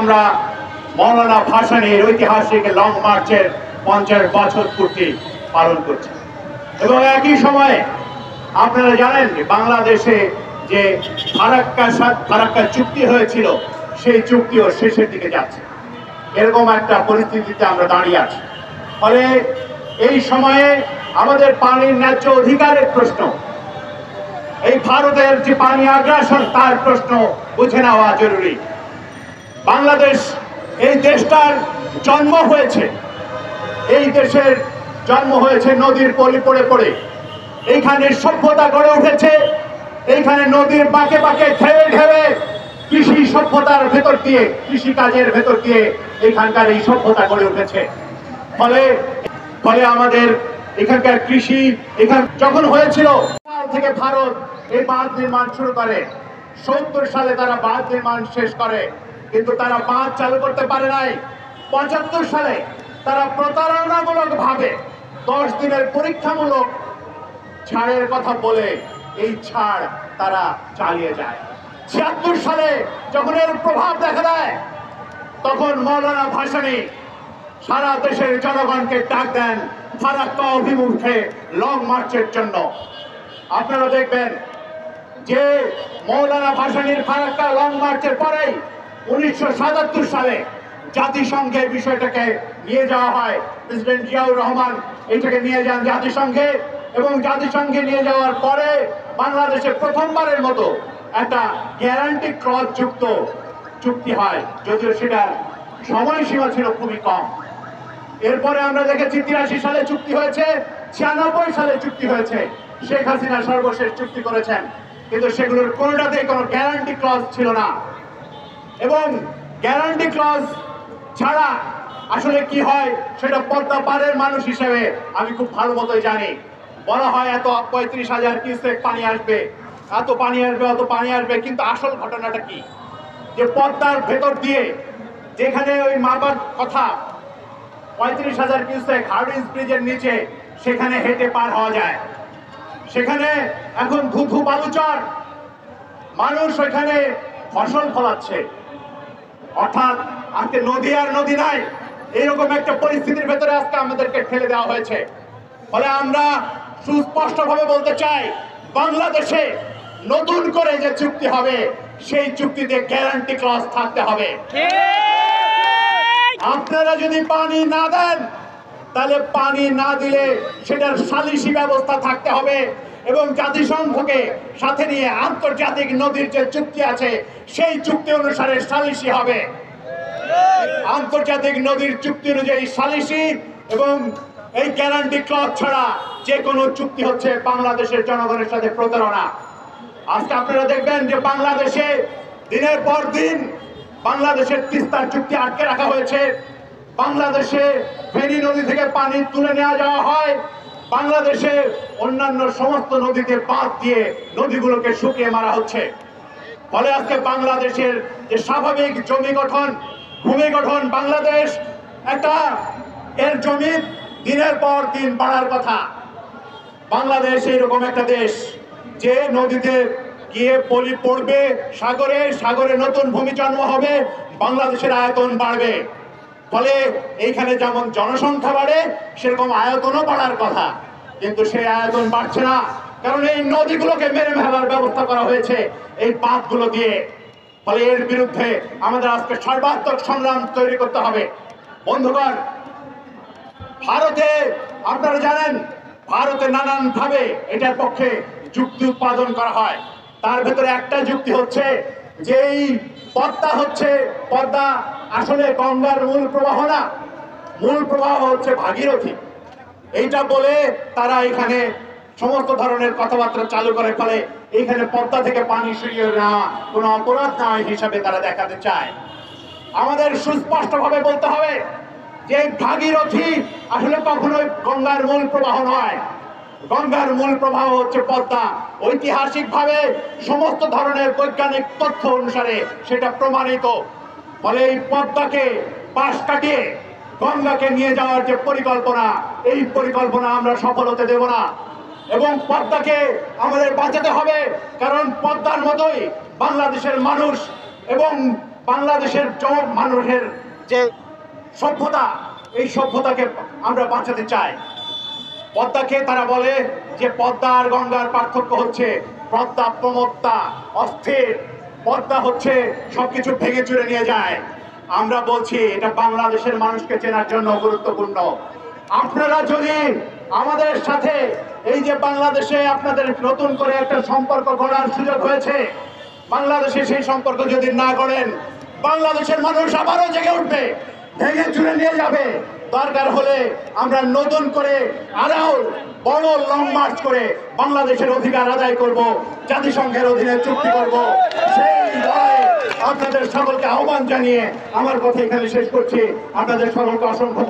আমরা মৌলানা ভাসানীর ঐতিহাসিক লং মার্চের 50 বছর পূর্তি পালন করছি এবং একই সময়ে আপনারা জানেন যে বাংলাদেশে যে ফারাক্কা চুক্তি হয়েছিল সেই চুক্তিও শেষের দিকে যাচ্ছে। এরকম একটা পরিস্থিতিতে আমরা দাঁড়িয়ে আছি। ফলে এই সময়ে আমাদের পানির ন্যায্য অধিকারের প্রশ্ন, এই ভারতের যে পানি আগ্রাসন তার প্রশ্ন বুঝে নেওয়া জরুরি। বাংলাদেশ এই দেশটার জন্ম হয়েছে, এই দেশের জন্ম হয়েছে নদীর পলি পড়ে পড়ে। এইখানে সভ্যতা গড়ে উঠেছে, এইখানে নদীর বাঁকে বাঁকে ঢেবে ঢেবে কৃষি সভ্যতার ভেতর দিয়ে, কৃষি কাজের ভেতর দিয়ে এখানকার এই সভ্যতা গড়ে উঠেছে। ফলে ফলে আমাদের এখানকার কৃষি এখান যখন হয়েছিল থেকে ভারত এই বাঁধ নির্মাণ শুরু করে, 70 সালে তারা বাঁধ নির্মাণ শেষ করে, কিন্তু তারা বাঁধ চালু করতে পারে নাই। 75 সালে তারা প্রতারণামূলক ভাবে 10 দিনের পরীক্ষামূলক ছাড়ের কথা বলে এই ছাড় তারা চালিয়ে যায়। 76 সালে যখন এর প্রভাব দেখা দেয়, তখন মৌলানা ভাসানী সারা দেশের জনগণকে ডাক দেন ফারাক্কা অভিমুখে লং মার্চের জন্য। আপনারা দেখবেন যে মৌলানা ভাসানীর ফারাক্কা লং মার্চের পরেই 1977 সালে জাতিসংঘে বিষয়টাকে নিয়ে যাওয়া হয়। প্রেসিডেন্ট জিয়াউর রহমান এটাকে নিয়ে যান জাতিসংঘে এবং জাতিসংঘে নিয়ে যাওয়ার পরে বাংলাদেশে প্রথমবারের মতো একটা গ্যারান্টি ক্লজ যুক্ত চুক্তি হয়, যদিও সেটার সময়সীমা ছিল খুবই কম। এরপরে আমরা দেখেছি 83 সালে চুক্তি হয়েছে, 96 সালে চুক্তি হয়েছে, শেখ হাসিনা সর্বশেষ চুক্তি করেছেন, কিন্তু সেগুলোর কোনোটাতেই কোনো গ্যারান্টি ক্লজ ছিল না। এবং গ্যারান্টি ক্লজ ছাড়া আসলে কি হয় সেটা পদ্মা পাড়ের মানুষ হিসেবে আমি খুব ভালো মতোই জানি। বলা হয় এত 35,000 কিউসেক পানি আসবে, এত পানি আসবে, অত পানি আসবে, কিন্তু আসল ঘটনাটা কি? যে পদ্মার ভেতর দিয়ে যেখানে ওই মাপার কথা 35,000 কিউসেক হার্ডিঞ্জ ব্রিজের নিচে, সেখানে হেঁটে পার হওয়া যায়। সেখানে এখন ধুধু বালুচর, মানুষ ওইখানে ফসল ফলাচ্ছে। অর্থাৎ আজকে নদী আর নদী নাই, এইরকম একটা পরিস্থিতির ভেতরে আজকে আমাদেরকে ঠেলে দেওয়া হয়েছে। ফলে আমরা সুস্পষ্টভাবে বলতে চাই, বাংলাদেশে নতুন করে যে চুক্তি হবে সেই চুক্তিতে গ্যারান্টি ক্লজ থাকতে হবে। আপনারা যদি পানি না দেন, তাহলে পানি না দিলে সেটার সালিশি ব্যবস্থা থাকতে হবে এবং জাতিসংঘকে সাথে নিয়ে আন্তর্জাতিক নদীর যে চুক্তি আছে সেই চুক্তি অনুসারে সালিশি হবে। আন্তর্জাতিক নদীর চুক্তি অনুযায়ী সালিশি এবং এই গ্যারান্টি ক্লজ ছাড়া যে কোনো চুক্তি হচ্ছে বাংলাদেশের জনগণের সাথে প্রতারণা। আজকে আপনারা দেখবেন যে বাংলাদেশে দিনের পর দিন বাংলাদেশের তিস্তার চুক্তি আটকে রাখা হয়েছে। বাংলাদেশে ফেনী নদী থেকে পানি তুলে নেওয়া যাওয়া হয়, বাংলাদেশে অন্যান্য সমস্ত নদীতে বাঁধ দিয়ে নদীগুলোকে শুকিয়ে মারা হচ্ছে। ফলে আজকে বাংলাদেশের যে স্বাভাবিক জমি গঠন, ভূমি গঠন, বাংলাদেশ একটা এর জমি দিনের পর দিন বাড়ার কথা। বাংলাদেশ এইরকম একটা দেশ যে নদীতে গিয়ে পলি পড়বে সাগরে, সাগরে নতুন ভূমি জন্ম হবে, বাংলাদেশের আয়তন বাড়বে। ফলে এইখানে যেমন জনসংখ্যা বাড়ে সেরকম আয়তনও বাড়ার কথা, কিন্তু সেই আয়তন বাড়ছে না, কারণ এই নদীগুলোকে মেরে ফেলার ব্যবস্থা করা হয়েছে এই বাঁধগুলো দিয়ে। ফলে এর বিরুদ্ধে আমাদের আজকে সর্বাত্মক সংগ্রাম তৈরি করতে হবে। বন্ধুগণ, ভারতে আপনারা জানেন ভারতে নানান ভাবে এটার পক্ষে যুক্তি উৎপাদন করা হয়। তার ভেতরে একটা যুক্তি হচ্ছে যে এই পদ্মা আসলে গঙ্গার মূল প্রবাহ না, মূল প্রবাহ হচ্ছে ভাগীরথী। এইটা বলে তারা এখানে সমস্ত ধরনের কথাবার্তা চালু করে, ফলে এইখানে পদ্মা থেকে পানি সরিয়ে নেওয়া কোনো অপরাধ নয় হিসাবে তারা দেখাতে চায়। আমাদের সুস্পষ্টভাবে বলতে হবে যে ভাগীরথী আসলে কখনোই গঙ্গার মূল প্রবাহ নয়, গঙ্গার মূল প্রবাহ হচ্ছে পদ্মা। ঐতিহাসিকভাবে সমস্ত ধরনের বৈজ্ঞানিক তথ্য অনুসারে সেটা প্রমাণিত। ফলে এই পদ্মাকে পাশ কাটিয়ে গঙ্গাকে নিয়ে যাওয়ার যে পরিকল্পনা, এই পরিকল্পনা আমরা সফল হতে দেব না এবং পদ্মাকে আমাদের বাঁচাতে হবে। কারণ পদ্মার মতোই বাংলাদেশের মানুষ এবং বাংলাদেশের মানুষের যে সভ্যতা, এই সভ্যতাকে আমরা বাঁচাতে চাই। পদ্মাকে তারা বলে যে পদ্মা আর গঙ্গার পার্থক্য হচ্ছে পদ্মা প্রমত্তা, অস্থির, পদ্মা হচ্ছে সবকিছু ভেঙে চুরে নিয়ে যায়। আমরা বলছি এটা বাংলাদেশের মানুষকে চেনার জন্য গুরুত্বপূর্ণ। আপনারা যদি আমাদের সাথে এই যে বাংলাদেশে আপনাদের নতুন করে একটা সম্পর্ক গড়ার সুযোগ হয়েছে, বাংলাদেশে সেই সম্পর্ক যদি না গড়েন, বাংলাদেশের মানুষ আবারও জেগে উঠবে, ভেঙে চুরে নিয়ে যাবে। দরকার হলে আমরা নতুন করে আরও বড় লং মার্চ করে বাংলাদেশের অধিকার আদায় করব, জাতিসংঘের অধীনে চুক্তি করব। সেই লড়াইয়ে আপনাদের সকলকে আহ্বান জানিয়ে আমার কথা এখানে শেষ করছি। আপনাদের সকলকে অসংখ্য